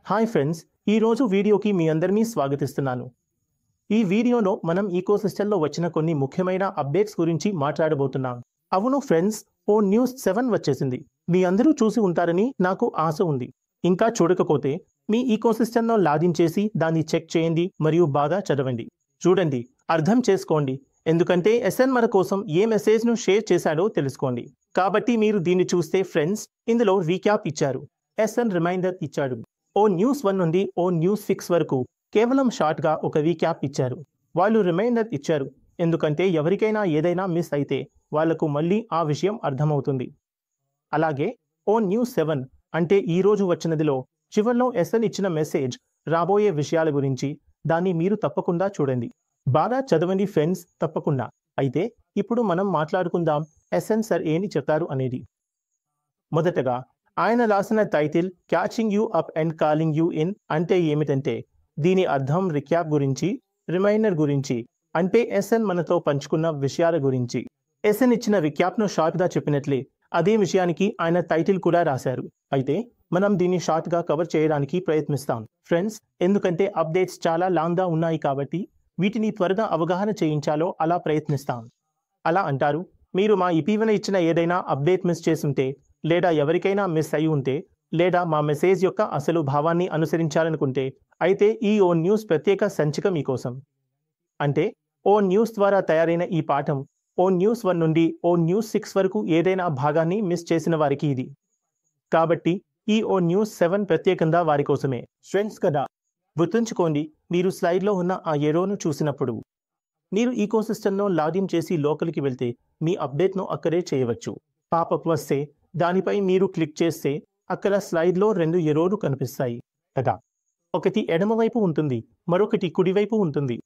Hi friends, ఈరోజు వీడియోకి మీ అందరినీ స్వాగతిస్తున్నాను. ఈ వీడియోలో మనం ఈకోసిస్టంలో వచ్చిన కొన్ని ముఖ్యమైన అప్డేట్స్ గురించి మాట్లాడబోతున్నాం. అవును ఫ్రెండ్స్, ఓ న్యూస్ 7 వచ్చేసింది. మీ అందరూ చూసి ఉంటారని నాకు ఆశ ఉంది. ఇంకా చూడకపోతే మీ ఈకోసిస్టంలో లాగిన్ చేసి దాన్ని చెక్ చేయండి మరియు బాగా చదవండి. చూడండి, అర్థం చేసుకోండి. ఎందుకంటే ఎస్ఎన్ మన కోసం ఏ మెసేజ్ను షేర్ చేశాడో తెలుసుకోండి. కాబట్టి మీరు దీన్ని చూస్తే ఫ్రెండ్స్, ఇందులో రీక్యాప్ ఇచ్చారు. ఎస్ఎన్ రిమైండర్ ఇచ్చాడు. ఓ న్యూస్ 1 నుండి ఓ న్యూస్ 6 వరకు కేవలం షార్ట్గా ఒక రీక్యాప్ ఇచ్చారు. వాళ్ళు రిమైండర్ ఇచ్చారు, ఎందుకంటే ఎవరికైనా ఏదైనా మిస్ అయితే వాళ్లకు మళ్ళీ ఆ విషయం అర్థమవుతుంది. అలాగే ఓ న్యూస్ 7 అంటే ఈ రోజు వచ్చినదిలో చివర్లో ఎస్ఎన్ ఇచ్చిన మెసేజ్, రాబోయే విషయాల గురించి. దాన్ని మీరు తప్పకుండా చూడండి. బాగా చదవండి ఫ్రెండ్స్, తప్పకుండా. అయితే ఇప్పుడు మనం మాట్లాడుకుందాం ఎస్ఎన్ సార్ ఏని చెప్తారు అనేది. మొదటగా ఆయన రాసిన title catching you up and calling you in అంటే ఏమిటంటే, దీని అర్థం రిక్యాప్ గురించి, రిమైండర్ గురించి, అంటే ఎస్ఎన్ మనతో పంచుకున్న విషయాల గురించి. ఎస్ఎన్ ఇచ్చిన రిక్యాప్ను షార్ట్గా చెప్పినట్లే అదే విషయానికి ఆయన టైటిల్ కూడా రాశారు. అయితే మనం దీన్ని షార్ట్గా కవర్ చేయడానికి ప్రయత్నిస్తాం ఫ్రెండ్స్, ఎందుకంటే అప్డేట్స్ చాలా లాంగ్గా ఉన్నాయి కాబట్టి వీటిని త్వరగా అవగాహన చేయించాలో అలా ప్రయత్నిస్తాం. అలా అంటారు, మీరు మా ఇటీవల ఇచ్చిన ఏదైనా అప్డేట్ మిస్ చేసుంటే, లేదా ఎవరికైనా మిస్ అయి ఉంటే, లేదా మా మెసేజ్ యొక్క అసలు భావాన్ని అనుసరించాలనుకుంటే, అయితే ఈ ఓ న్యూస్ ప్రత్యేక సంచిక మీకోసం. అంటే ఓ న్యూస్ ద్వారా తయారైన ఈ పాఠం ఓ న్యూస్ 1 నుండి ఓ న్యూస్ 6 వరకు ఏదైనా భాగాన్ని మిస్ చేసిన వారికి ఇది. కాబట్టి ఈ ఓ న్యూస్ 7 ప్రత్యేకంగా వారి కోసమే ఫ్రెండ్స్ కదా. గుర్తుంచుకోండి, మీరు స్లైడ్లో ఉన్న ఆ ఎరోను చూసినప్పుడు మీరు ఈకోసిస్టంలో లాగిన్ చేసి లోపలికి వెళ్తే మీ అప్డేట్ను అక్కడే చేయవచ్చు. పాపప్ వస్తే దానిపై మీరు క్లిక్ చేస్తే అక్కడ స్లైడ్లో 2 ఎరోలు కనిపిస్తాయి కదా. ఒకటి ఎడమవైపు ఉంటుంది, మరొకటి కుడివైపు ఉంటుంది.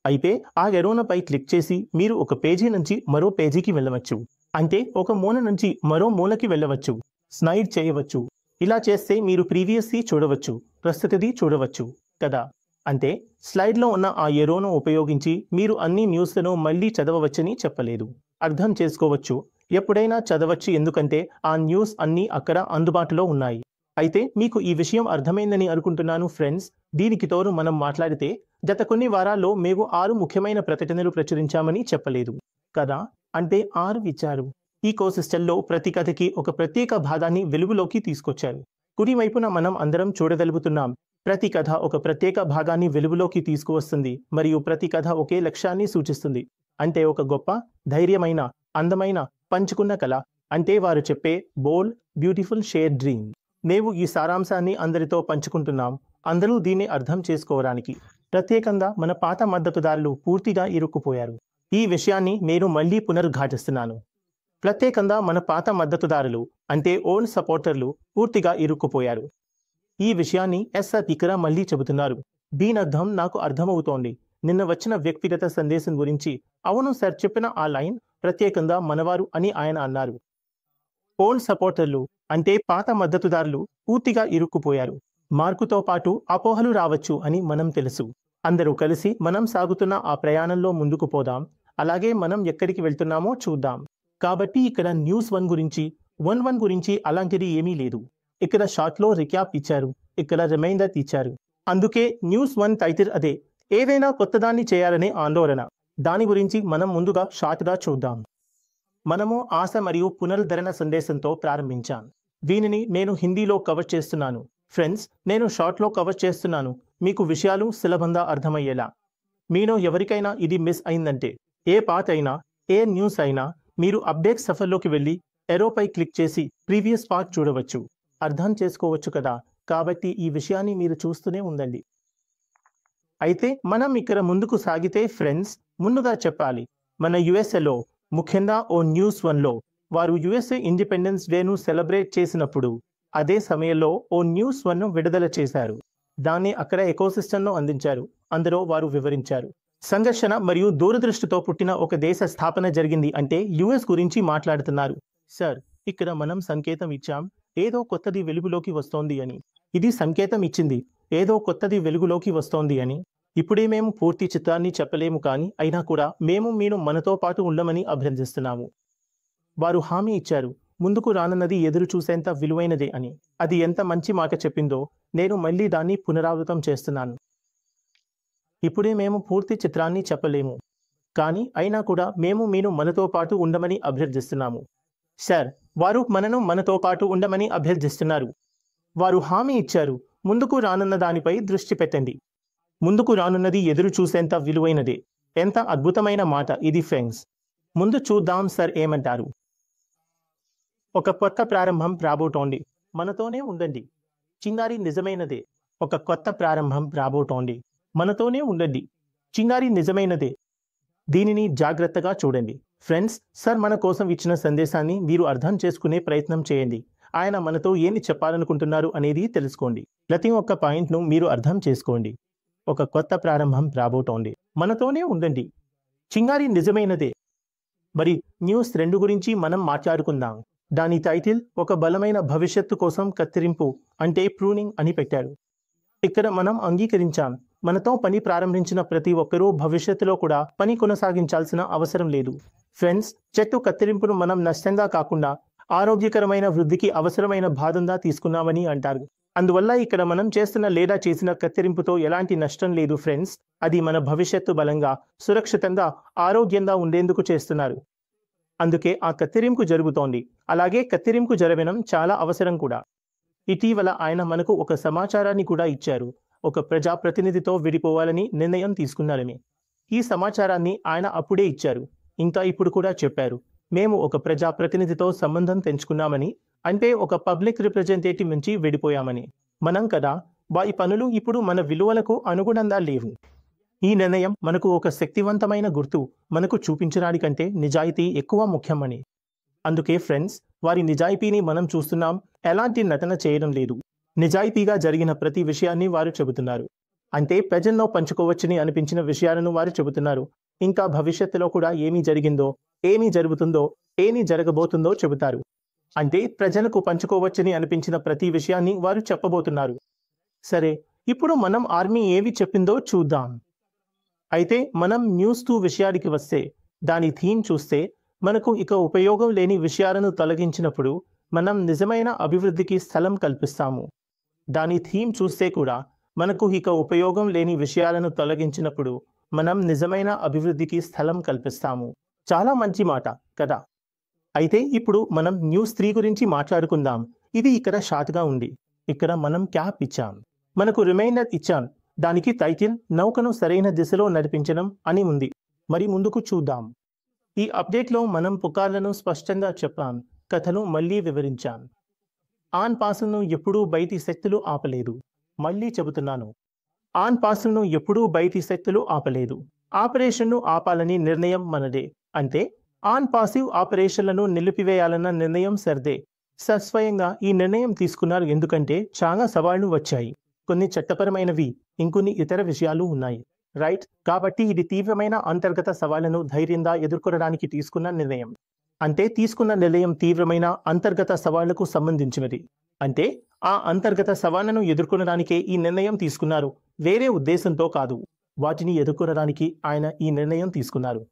అయితే ఆ ఎరోనపై క్లిక్ చేసి మీరు ఒక పేజీ నుంచి మరో పేజీకి వెళ్ళవచ్చు. అంటే ఒక మూల నుంచి మరో మూలకి వెళ్ళవచ్చు, స్లైడ్ చేయవచ్చు. ఇలా చేస్తే మీరు ప్రీవియస్ది చూడవచ్చు, ప్రస్తుతది చూడవచ్చు కదా. అంటే స్లైడ్లో ఉన్న ఆ ఎరోను ఉపయోగించి మీరు అన్ని న్యూస్లను మళ్ళీ చదవవచ్చని చెప్పలేదు, అర్థం చేసుకోవచ్చు. ఎప్పుడైనా చదవచ్చు, ఎందుకంటే ఆ న్యూస్ అన్నీ అక్కడ అందుబాటులో ఉన్నాయి. అయితే మీకు ఈ విషయం అర్థమైందని అనుకుంటున్నాను ఫ్రెండ్స్. దీనికి తోడు మనం మాట్లాడితే గత కొన్ని వారాల్లో మేము 6 ముఖ్యమైన ప్రకటనలు ప్రచురించామని చెప్పలేదు కదా. అంటే 6 ఇచ్చారు. ఈకోసిస్టంలో ప్రతి కథకి ఒక ప్రత్యేక భాగాన్ని వెలుగులోకి తీసుకొచ్చారు. కుడి వైపున మనం అందరం చూడగలుగుతున్నాం, ప్రతి కథ ఒక ప్రత్యేక భాగాన్ని వెలుగులోకి తీసుకువస్తుంది మరియు ప్రతి కథ ఒకే లక్ష్యాన్ని సూచిస్తుంది. అంటే ఒక గొప్ప, ధైర్యమైన, అందమైన, పంచుకున్న కళ. అంటే వారు చెప్పే బోల్డ్, బ్యూటిఫుల్ షేర్ డ్రీమ్. మేము ఈ సారాంశాన్ని అందరితో పంచుకుంటున్నాం, అందరూ దీన్ని అర్థం చేసుకోవడానికి. ప్రత్యేకంగా మన పాత మద్దతుదారులు పూర్తిగా ఇరుక్కుపోయారు. ఈ విషయాన్ని నేను మళ్ళీ పునరుద్ఘాటిస్తున్నాను. ప్రత్యేకంగా మన పాత మద్దతుదారులు అంటే ఓన్ సపోర్టర్లు పూర్తిగా ఇరుక్కుపోయారు. ఈ విషయాన్ని ఎస్ఆర్ ఇక్కడ మళ్ళీ చెబుతున్నారు. దీని అర్థం నాకు అర్థమవుతోంది. నిన్న వచ్చిన వ్యక్తిగత సందేశం గురించి. అవును సార్, చెప్పిన ఆ లైన్ ప్రత్యేకంగా మనవారు అని ఆయన అన్నారు. ఓన్ సపోర్టర్లు అంటే పాత మద్దతుదారులు పూర్తిగా ఇరుక్కుపోయారు. మార్కుతో పాటు అపోహలు రావచ్చు అని మనం తెలుసు. అందరూ కలిసి మనం సాగుతున్న ఆ ప్రయాణంలో ముందుకు పోదాం. అలాగే మనం ఎక్కడికి వెళ్తున్నామో చూద్దాం. కాబట్టి ఇక్కడ న్యూస్ 1 గురించి 1 గురించి అలాంటిది ఏమీ లేదు. ఇక్కడ షార్ట్లో రిక్యాప్ ఇచ్చారు, ఇక్కడ రిమైండర్ ఇచ్చారు. అందుకే న్యూస్ 1 టైటిల్ అదే, ఏదైనా కొత్తదాన్ని చేయాలనే ఆందోళన. దాని గురించి మనం ముందుగా షార్ట్గా చూద్దాం. మనము ఆశ మరియు పునరుద్ధరణ సందేశంతో ప్రారంభించాం. దీనిని నేను హిందీలో కవర్ చేస్తున్నాను ఫ్రెండ్స్. నేను షార్ట్లో కవర్ చేస్తున్నాను, మీకు విషయాలు సులభంగా అర్థమయ్యేలా. మీలో ఎవరికైనా ఇది మిస్ అయిందంటే, ఏ పార్ట్ అయినా, ఏ న్యూస్ అయినా, మీరు అప్డేట్ సఫర్లోకి వెళ్ళి ఎరోపై క్లిక్ చేసి ప్రీవియస్ పార్ట్ చూడవచ్చు, అర్థం చేసుకోవచ్చు కదా. కాబట్టి ఈ విషయాన్ని మీరు చూస్తూనే ఉండండి. అయితే మనం ఇక్కడ ముందుకు సాగితే ఫ్రెండ్స్, ముందుగా చెప్పాలి, మన యుఎస్ఏలో ముఖ్యంగా ఓ న్యూస్ 1లో వారు యుఎస్ఏ ఇండిపెండెన్స్ డేను సెలబ్రేట్ చేసినప్పుడు అదే సమయంలో ఓ న్యూస్ 1ను విడుదల చేశారు. దాన్ని అక్కడ ఎకోసిస్టంలో అందించారు. అందులో వారు వివరించారు, సంఘర్షణ మరియు దూరదృష్టితో పుట్టిన ఒక దేశ స్థాపన జరిగింది. అంటే యుఎస్ గురించి మాట్లాడుతున్నారు. సార్, ఇక్కడ మనం సంకేతం ఇచ్చాం, ఏదో కొత్తది వెలుగులోకి వస్తోంది అని. ఇది సంకేతం ఇచ్చింది, ఏదో కొత్తది వెలుగులోకి వస్తోంది అని. ఇప్పుడే మేము పూర్తి చిత్రాన్ని చెప్పలేము, కానీ అయినా కూడా మేము మనతో పాటు ఉండమని అభ్యర్థిస్తున్నాము. వారు హామీ ఇచ్చారు, ముందుకు రానున్నది ఎదురు చూసేంత విలువైనదే అని. అది ఎంత మంచి మాట చెప్పిందో నేను మళ్ళీ దాన్ని పునరావృతం చేస్తున్నాను. ఇప్పుడే మేము పూర్తి చిత్రాన్ని చెప్పలేము, కానీ అయినా కూడా మేము మీరు మనతో పాటు ఉండమని అభ్యర్థిస్తున్నాము. సార్, వారు మనతో పాటు ఉండమని అభ్యర్థిస్తున్నారు. వారు హామీ ఇచ్చారు. ముందుకు రానున్న దానిపై దృష్టి పెట్టండి. ముందుకు రానున్నది ఎదురు చూసేంత విలువైనదే. ఎంత అద్భుతమైన మాట ఇది ఫ్రెండ్స్. ముందు చూద్దాం సార్ ఏమంటారు. ఒక కొత్త ప్రారంభం రాబోతోంది. మనతోనే ఉండండి. చిన్నారి నిజమైనదే. ఒక కొత్త ప్రారంభం రాబోతోంది. మనతోనే ఉండండి. చిన్నారి నిజమైనదే. దీనిని జాగ్రత్తగా చూడండి. ఫ్రెండ్స్, సార్ మన కోసం ఇచ్చిన సందేశాన్ని మీరు అర్థం చేసుకునే ప్రయత్నం చేయండి. ఆయన మనతో ఏమి చెప్పాలనుకుంటున్నారు అనేది తెలుసుకోండి. ప్రతి ఒక్క పాయింట్ను మీరు అర్థం చేసుకోండి. ఒక కొత్త ప్రారంభం రాబోతోంది. మనతోనే ఉండండి. చిన్నారి నిజమైనదే. మరి న్యూస్ 2 గురించి మనం మాట్లాడుకుందాం. దాని టైటిల్ ఒక బలమైన భవిష్యత్తు కోసం కత్తిరింపు అంటే ప్రూనింగ్ అని పెట్టారు. ఇక్కడ మనం అంగీకరించాం. మనతో పని ప్రారంభించిన ప్రతి ఒక్కరూ భవిష్యత్తులో కూడా పని కొనసాగించాల్సిన అవసరం లేదు. ఫ్రెండ్స్, చెట్టు కత్తిరింపును మనం నష్టంగా కాకుండా ఆరోగ్యకరమైన వృద్ధికి అవసరమైన బాధంగా తీసుకున్నామని అంటారు. అందువల్ల ఇక్కడ మనం చేస్తున్న లేదా చేసిన కత్తిరింపుతో ఎలాంటి నష్టం లేదు ఫ్రెండ్స్. అది మన భవిష్యత్తు బలంగా, సురక్షితంగా, ఆరోగ్యంగా ఉండేందుకు చేస్తున్నారు. అందుకే ఆ కత్తిరింపు జరుగుతోంది. అలాగే కత్తిరింపు జరగడం చాలా అవసరం కూడా. ఇటీవల ఆయన మనకు ఒక సమాచారాన్ని కూడా ఇచ్చారు. ఒక ప్రజాప్రతినిధితో విడిపోవాలని నిర్ణయం తీసుకున్నారని. ఈ సమాచారాన్ని ఆయన అప్పుడే ఇచ్చారు. ఇంకా ఇప్పుడు కూడా చెప్పారు. మేము ఒక ప్రజాప్రతినిధితో సంబంధం తెంచుకున్నామని, అంటే ఒక పబ్లిక్ రిప్రజెంటేటివ్ నుంచి విడిపోయామని. మనం కదా, వారి పనులు ఇప్పుడు మన విలువలకు అనుగుణంగా లేవు. ఈ నిర్ణయం మనకు ఒక శక్తివంతమైన గుర్తు మనకు చూపించడానికంటే నిజాయితీ ఎక్కువ ముఖ్యమని. అందుకే ఫ్రెండ్స్, వారి నిజాయితీని మనం చూస్తున్నాం. ఎలాంటి నటన చేయడం లేదు. నిజాయితీగా జరిగిన ప్రతి విషయాన్ని వారు చెబుతున్నారు. అంటే ప్రజల్లో పంచుకోవచ్చని అనిపించిన విషయాలను వారు చెబుతున్నారు. ఇంకా భవిష్యత్తులో కూడా ఏమి జరిగిందో, ఏమి జరుగుతుందో, ఏమి జరగబోతుందో చెబుతారు. అంటే ప్రజలకు పంచుకోవచ్చని అనిపించిన ప్రతి విషయాన్ని వారు చెప్పబోతున్నారు. సరే, ఇప్పుడు మనం ఆర్మీ ఏవి చెప్పిందో చూద్దాం. అయితే మనం న్యూస్ 2 విషయానికి వస్తే, దాని థీమ్ చూస్తే, మనకు ఇక ఉపయోగం లేని విషయాలను తొలగించినప్పుడు మనం నిజమైన అభివృద్ధికి స్థలం కల్పిస్తాము. దాని థీమ్ చూస్తే కూడా మనకు ఇక ఉపయోగం లేని విషయాలను తొలగించినప్పుడు మనం నిజమైన అభివృద్ధికి స్థలం కల్పిస్తాము. చాలా మంచి మాట కదా. అయితే ఇప్పుడు మనం న్యూస్ 3 గురించి మాట్లాడుకుందాం. ఇది ఇక్కడ షార్ట్గా ఉంది. ఇక్కడ మనం క్యాప్ ఇచ్చాం. మనకు రిమైండర్ ఇచ్చాం. దానికి టైటిల్ నౌకను సరైన దిశలో నడిపించడం అని ఉంది. మరి ముందుకు చూద్దాం. ఈ అప్డేట్లో మనం పుకార్లను స్పష్టంగా చెప్పాం. కథను మళ్ళీ వివరించాం. ఆన్ పాసులను ఎప్పుడూ బయటి శక్తులు ఆపలేదు. మళ్ళీ చెబుతున్నాను, ఆన్ పాసులను ఎప్పుడూ బయటి శక్తులు ఆపలేదు. ఆపరేషన్ను ఆపాలని నిర్ణయం మనదే. అంటే ఆన్ పాసివ్ ఆపరేషన్లను నిలిపివేయాలన్న నిర్ణయం సర్దే. సస్వయంగా ఈ నిర్ణయం తీసుకున్నారు. ఎందుకంటే చాలా సవాళ్లు వచ్చాయి. కొన్ని చట్టపరమైనవి, ఇంకొన్ని ఇతర విషయాలు ఉన్నాయి. రైట్? కాబట్టి ఇది తీవ్రమైన అంతర్గత సవాళ్లను ధైర్యంగా ఎదుర్కొనడానికి తీసుకున్న నిర్ణయం. అంటే తీసుకున్న నిర్ణయం తీవ్రమైన అంతర్గత సవాళ్లకు సంబంధించినది. అంటే ఆ అంతర్గత సవాళ్లను ఎదుర్కొనడానికే ఈ నిర్ణయం తీసుకున్నారు. వేరే ఉద్దేశంతో కాదు. వాటిని ఎదుర్కొనడానికి ఆయన ఈ నిర్ణయం తీసుకున్నారు.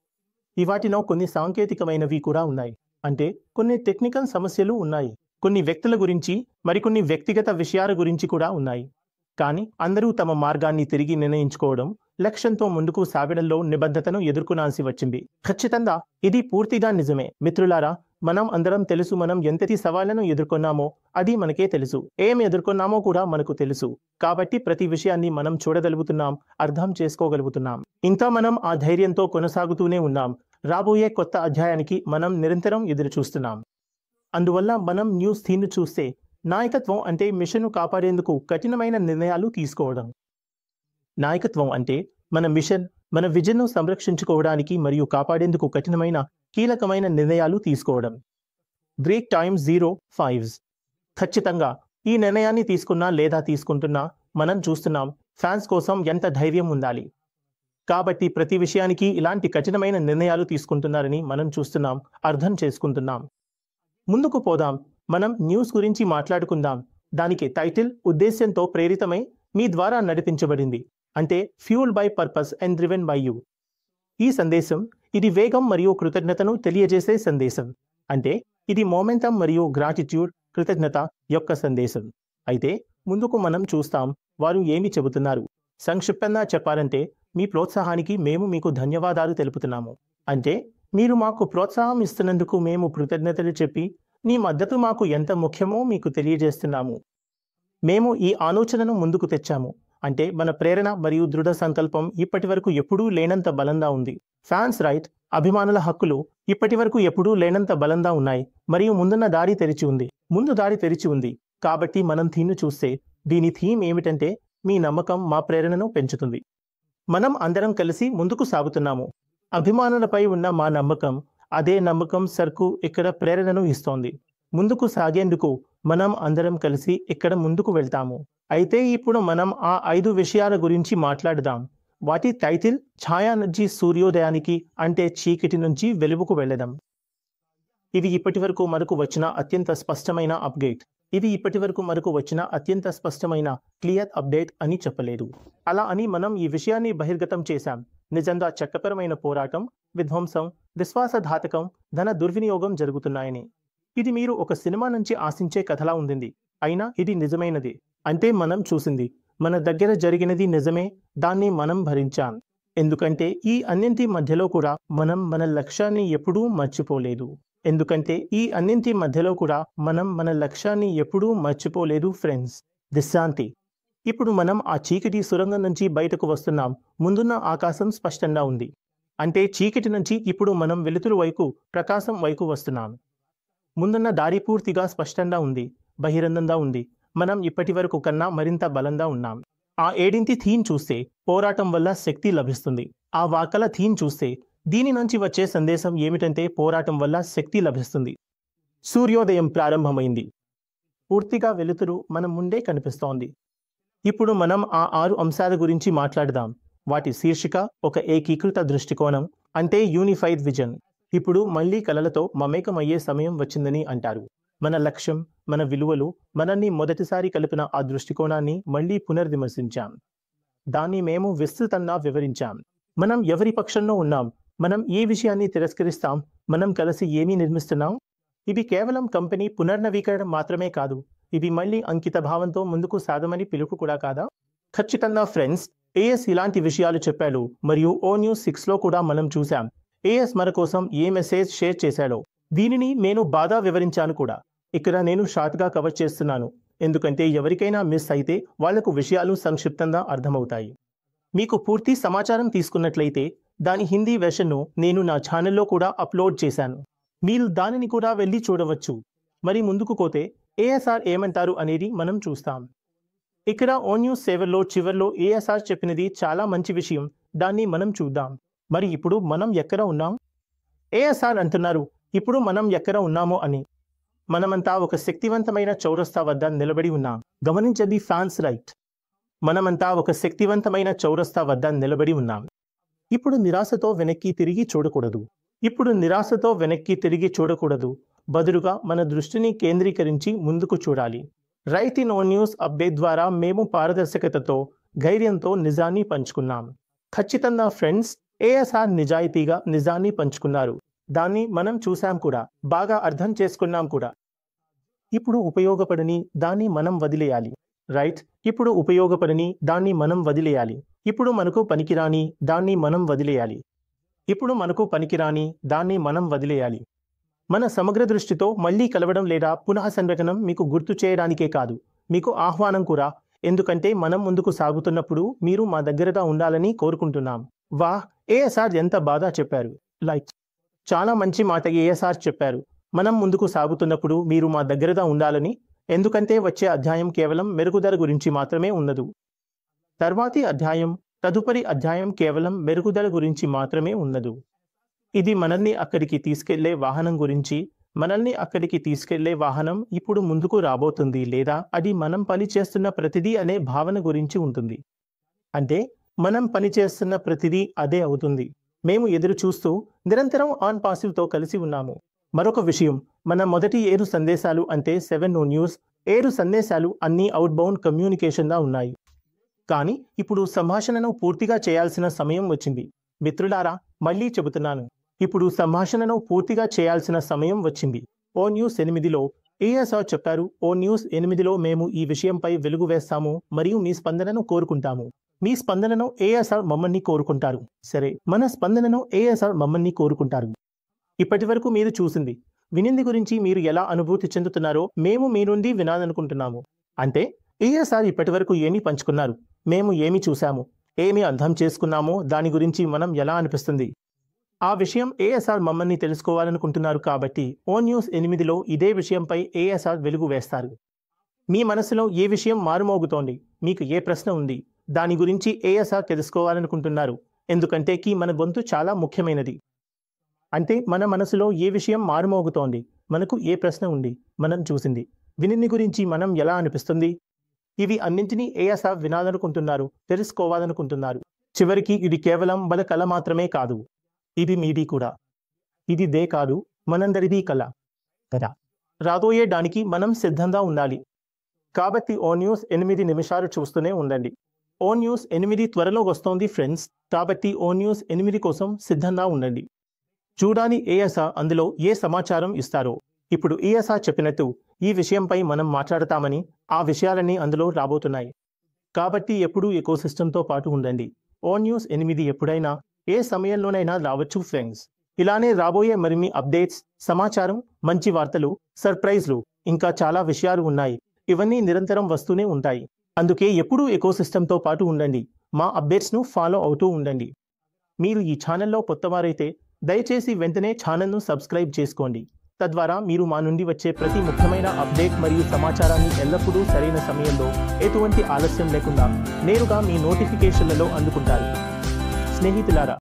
ఈ వాటిలో కొన్ని సాంకేతికమైనవి కూడా ఉన్నాయి. అంటే కొన్ని టెక్నికల్ సమస్యలు ఉన్నాయి. కొన్ని వ్యక్తుల గురించి, మరికొన్ని వ్యక్తిగత విషయాల గురించి కూడా ఉన్నాయి. కానీ అందరూ తమ మార్గాన్ని తిరిగి నిర్ణయించుకోవడం, లక్ష్యంతో ముందుకు సాగడంలో నిబద్ధతను ఎదుర్కొనాల్సి వచ్చింది. ఖచ్చితంగా ఇది పూర్తిగా నిజమే. మిత్రులారా, మనం అందరం తెలుసు. మనం ఎంతటి సవాళ్లను ఎదుర్కొన్నామో అది మనకే తెలుసు. ఏం ఎదుర్కొన్నామో కూడా మనకు తెలుసు. కాబట్టి ప్రతి విషయాన్ని మనం చూడగలుగుతున్నాం, అర్థం చేసుకోగలుగుతున్నాం. ఇంకా మనం ఆ ధైర్యంతో కొనసాగుతూనే ఉన్నాం. రాబోయే కొత్త అధ్యాయానికి మనం నిరంతరం ఎదురు చూస్తున్నాం. అందువల్ల మనం న్యూస్ థీమ్ను చూస్తే, నాయకత్వం అంటే మిషన్ను కాపాడేందుకు కఠినమైన నిర్ణయాలు తీసుకోవడం. నాయకత్వం అంటే మన మిషన్, మన విజన్ను సంరక్షించుకోవడానికి మరియు కాపాడేందుకు కఠినమైన, కీలకమైన నిర్ణయాలు తీసుకోవడం. Break time 05. ఖచ్చితంగా ఈ నిర్ణయాన్ని తీసుకున్నా లేదా తీసుకుంటున్నా మనం చూస్తున్నాం ఫ్యాన్స్ కోసం ఎంత ధైర్యం ఉండాలి. కాబట్టి ప్రతి విషయానికి ఇలాంటి కఠినమైన నిర్ణయాలు తీసుకుంటున్నారని మనం చూస్తున్నాం, అర్థం చేసుకుంటున్నాం. ముందుకు పోదాం. మనం న్యూస్ గురించి మాట్లాడుకుందాం. దానికి టైటిల్ ఉద్దేశ్యంతో ప్రేరితమై, మీ ద్వారా నడిపించబడింది. అంటే fuelled by purpose and driven by you. ఈ సందేశం ఇది వేగం మరియు కృతజ్ఞతను తెలియజేసే సందేశం. అంటే ఇది మొమెంటం మరియు గ్రాటిట్యూడ్ కృతజ్ఞత యొక్క సందేశం. అయితే ముందుకు మనం చూస్తాం వారు ఏమి చెబుతున్నారు. సంక్షిప్తంగా చెప్పాలంటే మీ ప్రోత్సాహానికి మేము మీకు ధన్యవాదాలు తెలుపుతున్నాము. అంటే మీరు మాకు ప్రోత్సాహం ఇస్తున్నందుకు మేము కృతజ్ఞతలు చెప్పి మీ మద్దతు మాకు ఎంత ముఖ్యమో మీకు తెలియజేస్తున్నాము. మేము ఈ ఆలోచనను ముందుకు తెచ్చాము. అంటే మన ప్రేరణ మరియు దృఢ సంకల్పం ఇప్పటి వరకు ఎప్పుడూ లేనంత బలంగా ఉంది. ఫ్యాన్స్ రైట్, అభిమానుల హక్కులు ఇప్పటి వరకు ఎప్పుడూ లేనంత బలంగా ఉన్నాయి మరియు ముందున్న దారి తెరిచి ఉంది. ముందు దారి తెరిచి ఉంది. కాబట్టి మనం థీమ్ను చూస్తే దీని థీమ్ ఏమిటంటే మీ నమ్మకం మా ప్రేరణను పెంచుతుంది. మనం అందరం కలిసి ముందుకు సాగుతున్నాము. అభిమానులపై ఉన్న మా నమ్మకం, అదే నమ్మకం సర్కు ఇక్కడ ప్రేరణను ఇస్తోంది. ముందుకు సాగేందుకు మనం అందరం కలిసి ఇక్కడ ముందుకు వెళ్తాము. అయితే ఇప్పుడు మనం ఆ 5 విషయాల గురించి మాట్లాడదాం. వాటి టైటిల్ ఛాయా నుంచి సూర్యోదయానికి, అంటే చీకటి నుంచి వెలుగుకు వెళ్ళడం. ఇవి ఇప్పటివరకు మనకు వచ్చిన అత్యంత స్పష్టమైన అప్డేట్. క్లియర్ అప్డేట్ అని చెప్పలేదు. అలా అని మనం ఈ విషయాన్ని బహిర్గతం చేశాం. నిజంగా చట్టపరమైన పోరాటం, విధ్వంసం, విశ్వాసఘాతకం, ధన దుర్వినియోగం జరుగుతున్నాయని. ఇది మీరు ఒక సినిమా నుంచి ఆశించే కథలా ఉంది. అయినా ఇది నిజమైనది. అంటే మనం చూసింది, మన దగ్గర జరిగినది నిజమే. దాన్ని మనం భరించాం. ఎందుకంటే ఈ అన్నింటి మధ్యలో కూడా మనం మన లక్ష్యాన్ని ఎప్పుడూ మర్చిపోలేదు ఫ్రెండ్స్. దిశాంతి. ఇప్పుడు మనం ఆ చీకటి సురంగం నుంచి బయటకు వస్తున్నాం. ముందున్న ఆకాశం స్పష్టంగా ఉంది. అంటే చీకటి నుంచి ఇప్పుడు మనం వెలుతురు వైపు, ప్రకాశం వైపు వస్తున్నాం. ముందున్న దారి పూర్తిగా స్పష్టంగా ఉంది, బహిరంగంగా ఉంది. మనం ఇప్పటి వరకు కన్నా మరింత బలంగా ఉన్నాం. ఆ 7 థీమ్ చూస్తే పోరాటం వల్ల శక్తి లభిస్తుంది. ఆ వాకల థీమ్ చూస్తే దీని నుంచి వచ్చే సందేశం ఏమిటంటే పోరాటం వల్ల శక్తి లభిస్తుంది. సూర్యోదయం ప్రారంభమైంది. పూర్తిగా వెలుతురు మన ముందే కనిపిస్తోంది. ఇప్పుడు మనం ఆ 6 అంశాల గురించి మాట్లాడదాం. వాటి శీర్షిక ఒక ఏకీకృత దృష్టికోణం, అంటే యూనిఫైడ్ విజన్. ఇప్పుడు మళ్ళీ కలలతో మమేకమయ్యే సమయం వచ్చిందని అంటారు. మన లక్ష్యం, మన విలువలు, మనల్ని మొదటిసారి కలిపిన ఆ దృష్టికోణాన్ని మళ్ళీ పునర్విమర్శించాం. దాన్ని మేము విస్తృతంగా వివరించాం. మనం ఎవరి పక్షంలో ఉన్నాం, మనం ఏ విషయాన్ని తిరస్కరిస్తాం, మనం కలిసి ఏమీ నిర్మిస్తున్నాం. ఇవి కేవలం కంపెనీ పునర్నవీకరణ మాత్రమే కాదు, ఇవి మళ్ళీ అంకిత భావంతో ముందుకు సాగమని పిలుపు కూడా కాదా? ఖచ్చితంగా ఫ్రెండ్స్, ఏఎస్ ఇలాంటి విషయాలు చెప్పాడు. మరియు ఓ న్యూస్ 6లో కూడా మనం చూశాం ఏఎస్ మన కోసం ఏ మెసేజ్ షేర్ చేశాడో. దీనిని నేను బాగా వివరించాను కూడా. ఇక్కడ నేను షార్ట్గా కవర్ చేస్తున్నాను, ఎందుకంటే ఎవరికైనా మిస్ అయితే వాళ్లకు విషయాలు సంక్షిప్తంగా అర్థమవుతాయి. మీకు పూర్తి సమాచారం తీసుకున్నట్లయితే దాని హిందీ వెర్షన్ను నేను నా ఛానల్లో కూడా అప్లోడ్ చేశాను. మీరు దానిని కూడా వెళ్ళి చూడవచ్చు. మరి ముందుకు పోతే ఏఎస్ఆర్ ఏమంటారు అనేది మనం చూస్తాం. ఇక్కడ ఓ న్యూస్ 7లో చివర్లో ఏఎస్ఆర్ చెప్పినది చాలా మంచి విషయం. దాన్ని మనం చూద్దాం. మరి ఇప్పుడు మనం ఎక్కడ ఉన్నాం? ఏఎస్ఆర్ అంటున్నారు ఇప్పుడు మనం ఎక్కడ ఉన్నామో అని. మనమంతా ఒక శక్తివంతమైన చౌరస్తా వద్ద నిలబడి ఉన్నాం. గమనించండి ఫ్యాన్స్ రైట్, మనమంతా ఒక శక్తివంతమైన చౌరస్తా వద్ద నిలబడి ఉన్నాం. ఇప్పుడు నిరాశతో వెనక్కి తిరిగి చూడకూడదు. బదులుగా మన దృష్టిని కేంద్రీకరించి ముందుకు చూడాలి. Right info news update ద్వారా మేము పారదర్శకతతో, ధైర్యంతో నిజాన్ని పంచుకున్నాం. ఖచ్చితంగా ఫ్రెండ్స్, ఏఎస్ఆర్ నిజాయితీగా నిజాన్ని పంచుకున్నారు. దాన్ని మనం చూశాం కూడా, బాగా అర్థం చేసుకున్నాం కూడా. ఇప్పుడు ఉపయోగపడని దాన్ని మనం వదిలేయాలి. రైట్, ఇప్పుడు ఉపయోగపడని దాన్ని మనం వదిలేయాలి. ఇప్పుడు మనకు పనికిరాని దాన్ని మనం వదిలేయాలి. మన సమగ్ర దృష్టితో మళ్ళీ కలవడం లేదా పునః సంరచనం మీకు గుర్తు చేయడానికే కాదు, మీకు ఆహ్వానం కూడా. ఎందుకంటే మనం ముందుకు సాగుతున్నప్పుడు మీరు మా దగ్గరగా ఉండాలని కోరుకుంటున్నాం. వాహ్, ఏఎస్ఆర్ ఎంత బాగా చెప్పారు. చాలా మంచి మాట ఏఎస్ఆర్ చెప్పారు. మనం ముందుకు సాగుతున్నప్పుడు మీరు మా దగ్గరగా ఉండాలని. ఎందుకంటే వచ్చే అధ్యాయం కేవలం మెరుగుదల గురించి మాత్రమే ఉన్నదు. తదుపరి అధ్యాయం కేవలం మెరుగుదల గురించి మాత్రమే ఉన్నదు. ఇది మనల్ని అక్కడికి తీసుకెళ్లే వాహనం గురించి. మనల్ని అక్కడికి తీసుకెళ్లే వాహనం ఇప్పుడు ముందుకు రాబోతుంది, లేదా అది మనం పనిచేస్తున్న ప్రతిదీ అనే భావన గురించి ఉంటుంది. అంటే మనం పనిచేస్తున్న ప్రతిదీ అదే అవుతుంది. మేము ఎదురు చూస్తూ నిరంతరం ఆన్ పాసివ్తో కలిసి ఉన్నాము. మరొక విషయం, మన మొదటి 7 సందేశాలు అంటే 7 న్యూస్ 7 సందేశాలు అన్నీ అవుట్బౌండ్ కమ్యూనికేషన్గా ఉన్నాయి. కానీ ఇప్పుడు సంభాషణను పూర్తిగా చేయాల్సిన సమయం వచ్చింది. మిత్రులారా, మళ్ళీ చెబుతున్నాను, ఇప్పుడు సంభాషణను పూర్తిగా చేయాల్సిన సమయం వచ్చింది. ఓ న్యూస్ 8లో ఏఎస్ఆర్ చెప్పారు. ఓ న్యూస్ 8లో మేము ఈ విషయంపై వెలుగు వేస్తాము మరియు మీ స్పందనను కోరుకుంటాము. మీ స్పందనను ఏఎస్ఆర్ మమ్మల్ని కోరుకుంటారు. సరే, మన స్పందనను ఏఎస్ఆర్ మమ్మల్ని కోరుకుంటారు. ఇప్పటి వరకు మీరు చూసింది, వినింది గురించి మీరు ఎలా అనుభూతి చెందుతున్నారో మేము మీ నుండి వినాలనుకుంటున్నాము. అంటే ఏఎస్ఆర్ ఇప్పటి వరకు ఏమి పంచుకున్నారు, మేము ఏమి చూశాము, ఏమి అర్థం చేసుకున్నామో దాని గురించి మనం ఎలా అనిపిస్తుంది. ఆ విషయం ఏఎస్ఆర్ మమ్మల్ని తెలుసుకోవాలనుకుంటున్నారు. కాబట్టి ఓ న్యూస్ 8లో ఇదే విషయంపై ఏఎస్ఆర్ వెలుగు వేస్తారు. మీ మనసులో ఏ విషయం మారుమోగుతోంది, మీకు ఏ ప్రశ్న ఉంది, దాని గురించి ఏఎస్ఆర్ తెలుసుకోవాలనుకుంటున్నారు. ఎందుకంటే మన వంతు చాలా ముఖ్యమైనది. అంటే మన మనసులో ఏ విషయం మారుమోగుతోంది, మనకు ఏ ప్రశ్న ఉంది, మనం చూసింది, వినింది గురించి మనం ఎలా అనిపిస్తుంది. ఇవి అన్నింటినీ ఏఎస్ఆర్ వినాలనుకుంటున్నారు, తెలుసుకోవాలనుకుంటున్నారు. చివరికి ఇది కేవలం మన కళ మాత్రమే కాదు, ఇది మీది కూడా. ఇది దే కాదు, మనందరిది కళ కదా. రాబోయే దానికి మనం సిద్ధంగా ఉండాలి. కాబట్టి ఓ న్యూస్ 8 నిమిషాలు చూస్తూనే ఉండండి. ఓ న్యూస్ 8 త్వరలో వస్తోంది ఫ్రెండ్స్. కాబట్టి ఓ న్యూస్ 8 కోసం సిద్ధంగా ఉండండి. చూడాలి ఏఎస్ఆర్ అందులో ఏ సమాచారం ఇస్తారో. ఇప్పుడు ఏఎస్ఆర్ చెప్పినట్టు ఈ విషయంపై మనం మాట్లాడతామని, ఆ విషయాలన్నీ అందులో రాబోతున్నాయి. కాబట్టి ఎప్పుడూ ఎకోసిస్టంతో పాటు ఉండండి. ఓ న్యూస్ 8 ఎప్పుడైనా ఏ సమయంలోనైనా రావచ్చు ఫ్రెండ్స్. ఇలానే రాబోయే మరిన్ని అప్డేట్స్, సమాచారం, మంచి వార్తలు, సర్ప్రైజ్లు, ఇంకా చాలా విషయాలు ఉన్నాయి. ఇవన్నీ నిరంతరం వస్తూనే ఉంటాయి. అందుకే ఎప్పుడూ ఎకోసిస్టంతో పాటు ఉండండి. మా అప్డేట్స్ను ఫాలో అవుతూ ఉండండి. మీరు ఈ ఛానల్లో కొత్తవారైతే దయచేసి వెంటనే ఛానల్ను సబ్స్క్రైబ్ చేసుకోండి. తద్వారా మీరు మా నుండి వచ్చే ప్రతి ముఖ్యమైన అప్డేట్ మరియు సమాచారాన్ని ఎల్లప్పుడూ సరైన సమయంలో, ఎటువంటి ఆలస్యం లేకుండా నేరుగా మీ నోటిఫికేషన్లలో అందుకుంటారు. స్నేహితులారా,